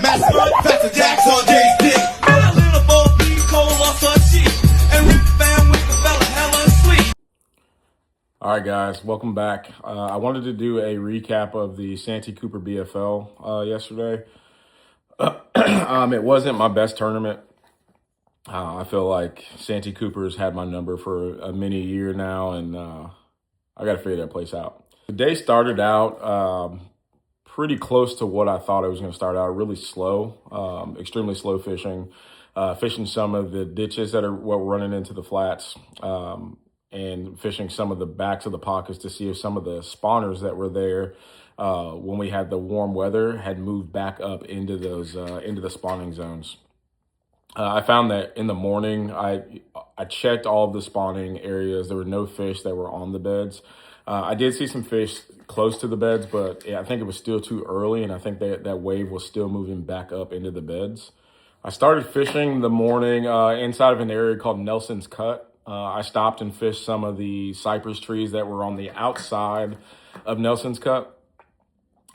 best son, Dr. Jack's on Jay's dick. A little Bo Peep, Cole lost her sheep, and Rick Van with the fella hella sweet. All right, guys, welcome back. I wanted to do a recap of the Santee Cooper BFL yesterday. It wasn't my best tournament. I feel like Santee Cooper's had my number for a mini year now, and I got to figure that place out. The day started out pretty close to what I thought it was going to start out, really slow, extremely slow fishing, fishing some of the ditches that are what we're running into the flats, and fishing some of the backs of the pockets to see if some of the spawners that were there when we had the warm weather had moved back up into those into the spawning zones. I found that in the morning, I checked all of the spawning areas. There were no fish that were on the beds. I did see some fish close to the beds, but I think it was still too early, and I think that wave was still moving back up into the beds. I started fishing the morning inside of an area called Nelson's Cut. I stopped and fished some of the cypress trees that were on the outside of Nelson's Cut.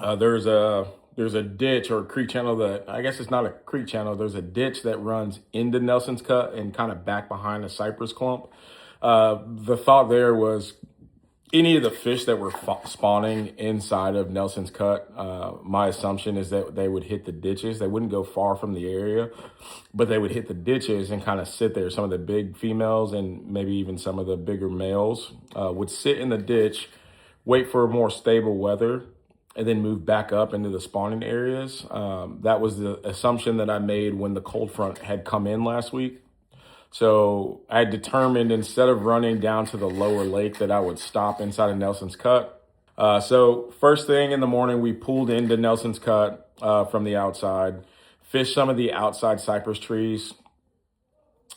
There's a ditch or a creek channel that, I guess it's not a creek channel, there's a ditch that runs into Nelson's Cut and kind of back behind a cypress clump. The thought there was any of the fish that were spawning inside of Nelson's Cut, my assumption is that they would hit the ditches. They wouldn't go far from the area, but they would hit the ditches and kind of sit there. Some of the big females and maybe even some of the bigger males would sit in the ditch, wait for more stable weather, and then move back up into the spawning areas. That was the assumption that I made when the cold front had come in last week. So I determined instead of running down to the lower lake that I would stop inside of Nelson's Cut. So first thing in the morning, we pulled into Nelson's Cut from the outside, fished some of the outside cypress trees,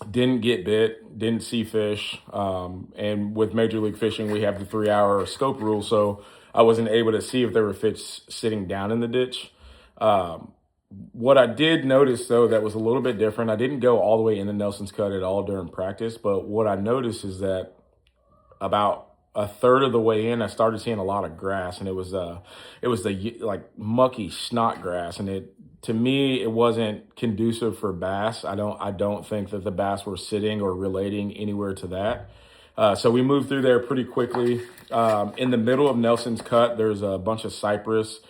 didn't get bit, didn't see fish. And with Major League Fishing, we have the 3-hour scope rule. So I wasn't able to see if there were fish sitting down in the ditch. What I did notice, though, that was a little bit different. I didn't go all the way into Nelson's Cut at all during practice, but what I noticed is that about a third of the way in, I started seeing a lot of grass, and it was the like mucky snot grass, and to me it wasn't conducive for bass. I don't think that the bass were sitting or relating anywhere to that. So we moved through there pretty quickly. In the middle of Nelson's Cut, there's a bunch of cypress.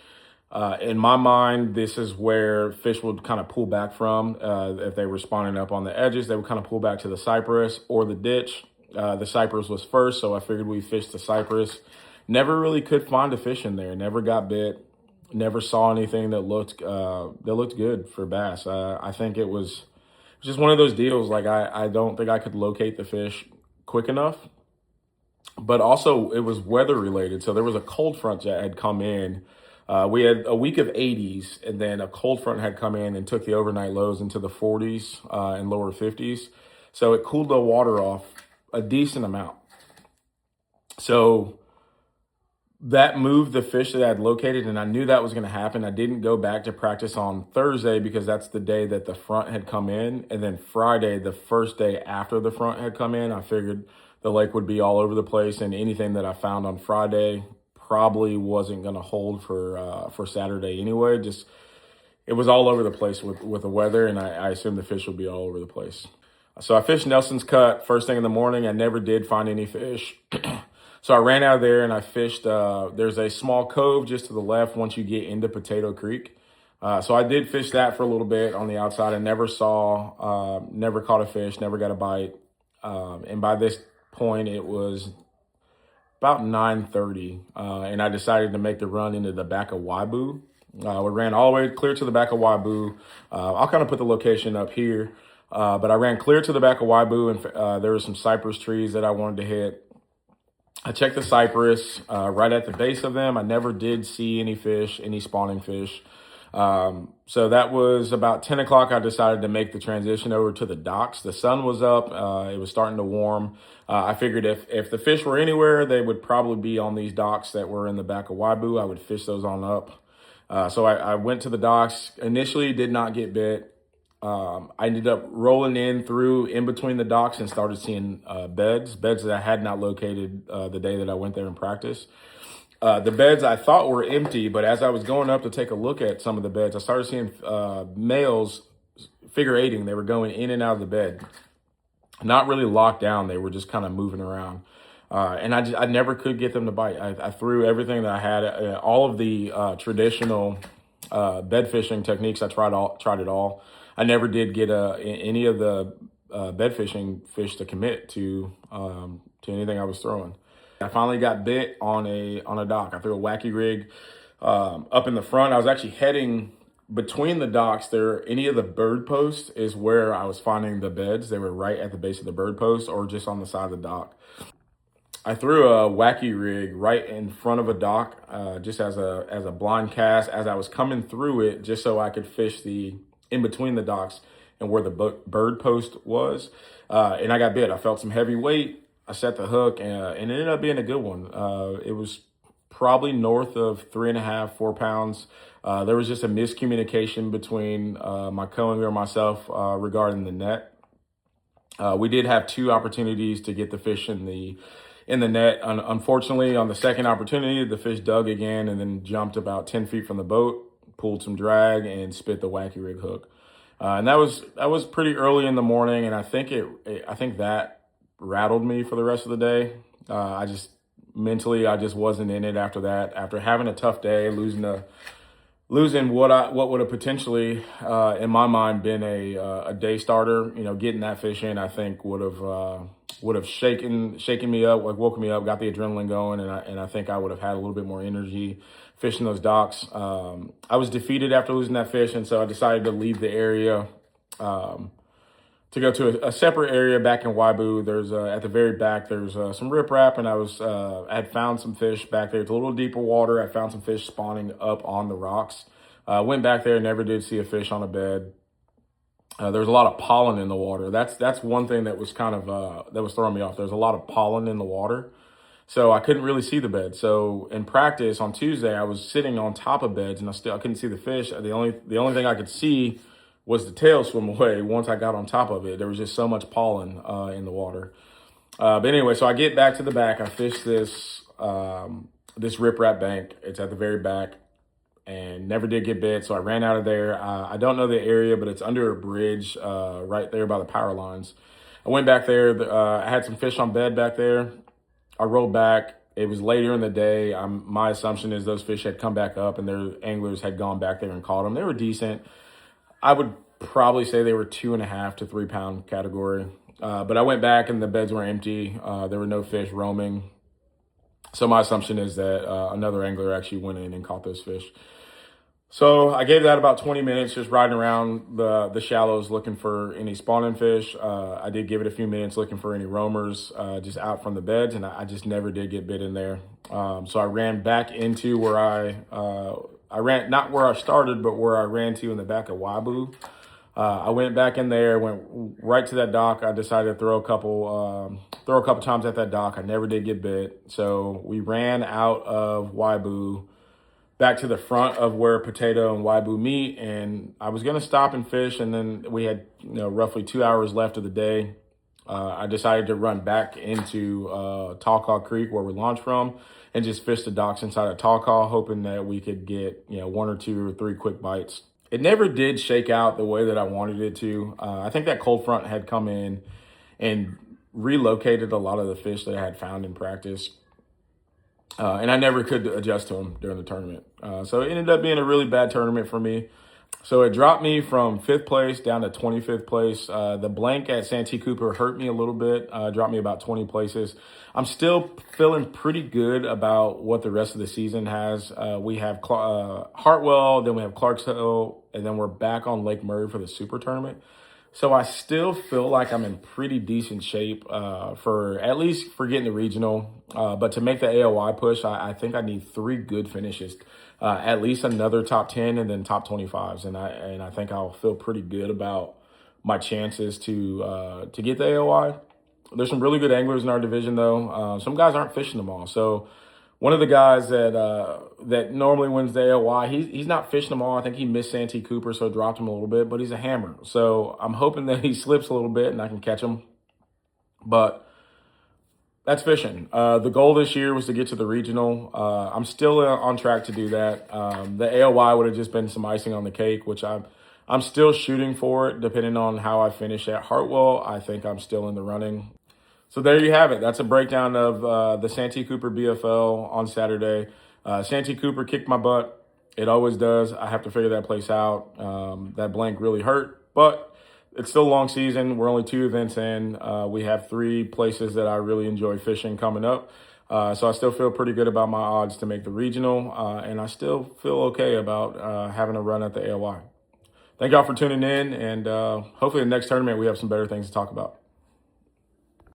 In my mind, this is where fish would kind of pull back from. If they were spawning up on the edges, they would kind of pull back to the cypress or the ditch. The cypress was first, so I figured we fished the cypress. Never really could find a fish in there. Never got bit. Never saw anything that looked good for bass. I think it was just one of those deals. Like I don't think I could locate the fish quick enough. But also, it was weather related. So there was a cold front that had come in. We had a week of 80s, and then a cold front had come in and took the overnight lows into the 40s and lower 50s. So it cooled the water off a decent amount. So that moved the fish that I had located, and I knew that was going to happen. I didn't go back to practice on Thursday because that's the day that the front had come in. And then Friday, the first day after the front had come in, I figured the lake would be all over the place, and anything that I found on Friday probably wasn't going to hold for Saturday anyway. Just it was all over the place with the weather, and I assumed the fish would be all over the place. So I fished Nelson's Cut first thing in the morning. I never did find any fish. So I ran out of there and I fished. There's a small cove just to the left once you get into Potato Creek. So I did fish that for a little bit on the outside. I never caught a fish, never got a bite. And by this point, it was about 9:30, and I decided to make the run into the back of Waibu. We ran all the way clear to the back of Waibu. I'll kind of put the location up here, but I ran clear to the back of Waibu, and there were some cypress trees that I wanted to hit. I checked the cypress right at the base of them. I never did see any fish, any spawning fish. So that was about 10 o'clock. I decided to make the transition over to the docks. The sun was up. It was starting to warm. I figured if the fish were anywhere, they would probably be on these docks that were in the back of Waibu. I would fish those on up. So I went to the docks. Initially, did not get bit. I ended up rolling in between the docks and started seeing beds that I had not located the day that I went there in practice. The beds I thought were empty, but as I was going up to take a look at some of the beds, I started seeing males figure eighting. They were going in and out of the bed, not really locked down. They were just kind of moving around. And I never could get them to bite. I threw everything that I had, all of the traditional bed fishing techniques. I tried it all. I never did get any of the bed fishing fish to commit to anything I was throwing. I finally got bit on a dock. I threw a wacky rig up in the front. I was actually heading between the docks. Any of the bird posts is where I was finding the beds. They were right at the base of the bird post or just on the side of the dock. I threw a wacky rig right in front of a dock, just as a blind cast as I was coming through it, just so I could fish in between the docks and where the bird post was. And I got bit. I felt some heavy weight. I set the hook, and it ended up being a good one. It was probably north of 3.5, 4 pounds. There was just a miscommunication between my co-angler and myself regarding the net. We did have 2 opportunities to get the fish in the net. Unfortunately, on the second opportunity, the fish dug again and then jumped about 10 feet from the boat, pulled some drag, and spit the wacky rig hook. And that was pretty early in the morning, and I think that rattled me for the rest of the day. I just wasn't in it after that. After having a tough day, losing what would have potentially, in my mind, been a day starter. Getting that fish in, I think would have shaken me up, like woken me up, got the adrenaline going, and I think I would have had a little bit more energy fishing those docks. I was defeated after losing that fish, and so I decided to leave the area. To go to a separate area back in Waibu. There's at the very back, there's some riprap, and I had found some fish back there. It's a little deeper water. I found some fish spawning up on the rocks. Went back there, never did see a fish on a bed. There was a lot of pollen in the water. That's one thing that was kind of that was throwing me off. There's a lot of pollen in the water, so I couldn't really see the bed. So in practice on Tuesday, I was sitting on top of beds, and I couldn't see the fish. The only thing I could see was the tail swim away once I got on top of it. There was just so much pollen in the water. But anyway, so I get back to the back. I fish this riprap bank. It's at the very back, and never did get bit. So I ran out of there. I don't know the area, but it's under a bridge right there by the power lines. I went back there. I had some fish on bed back there. I rolled back. It was later in the day. My assumption is those fish had come back up and their anglers had gone back there and caught them. They were decent. I would probably say they were 2.5 to 3 pound category. But I went back and the beds were empty. There were no fish roaming. So my assumption is that another angler actually went in and caught those fish. So I gave that about 20 minutes, just riding around the shallows looking for any spawning fish. I did give it a few minutes looking for any roamers just out from the beds, and I just never did get bit in there. So I ran back into where I ran, not where I started, but where I ran to in the back of Waibu. I went back in there, went right to that dock. I decided to throw a couple times at that dock. I never did get bit. So we ran out of Waibu back to the front of where Potato and Waibu meet, and I was going to stop and fish, and then we had roughly 2 hours left of the day. I decided to run back into Tawcaw Creek where we launched from and just fish the docks inside of Tawcaw, hoping that we could get 1 or 2 or 3 quick bites. It never did shake out the way that I wanted it to. I think that cold front had come in and relocated a lot of the fish that I had found in practice. And I never could adjust to them during the tournament. So it ended up being a really bad tournament for me. So it dropped me from 5th place down to 25th place. The blank at Santee Cooper hurt me a little bit, dropped me about 20 places. I'm still feeling pretty good about what the rest of the season has. We have Hartwell, then we have Clarksville, and then we're back on Lake Murray for the Super Tournament. So I still feel like I'm in pretty decent shape for at least for getting the regional. But to make the AOI push, I think I need 3 good finishes, at least another top 10 and then top 25s. And I think I'll feel pretty good about my chances to get the AOI. There's some really good anglers in our division, though. Some guys aren't fishing them all. So one of the guys that normally wins the AOI, he's not fishing them all. I think he missed Santee Cooper, so dropped him a little bit, but he's a hammer. So I'm hoping that he slips a little bit and I can catch him. But That's fishing. The goal this year was to get to the regional. I'm still on track to do that. The AOY would have just been some icing on the cake, which I'm still shooting for it. Depending on how I finish at Hartwell, I think I'm still in the running. So there you have it. That's a breakdown of the Santee Cooper BFL on Saturday. Santee Cooper kicked my butt. It always does. I have to figure that place out. That blank really hurt, but it's still a long season. We're only 2 events in. We have 3 places that I really enjoy fishing coming up. So I still feel pretty good about my odds to make the regional, and I still feel okay about having a run at the AOY. Thank y'all for tuning in, and hopefully the next tournament we have some better things to talk about.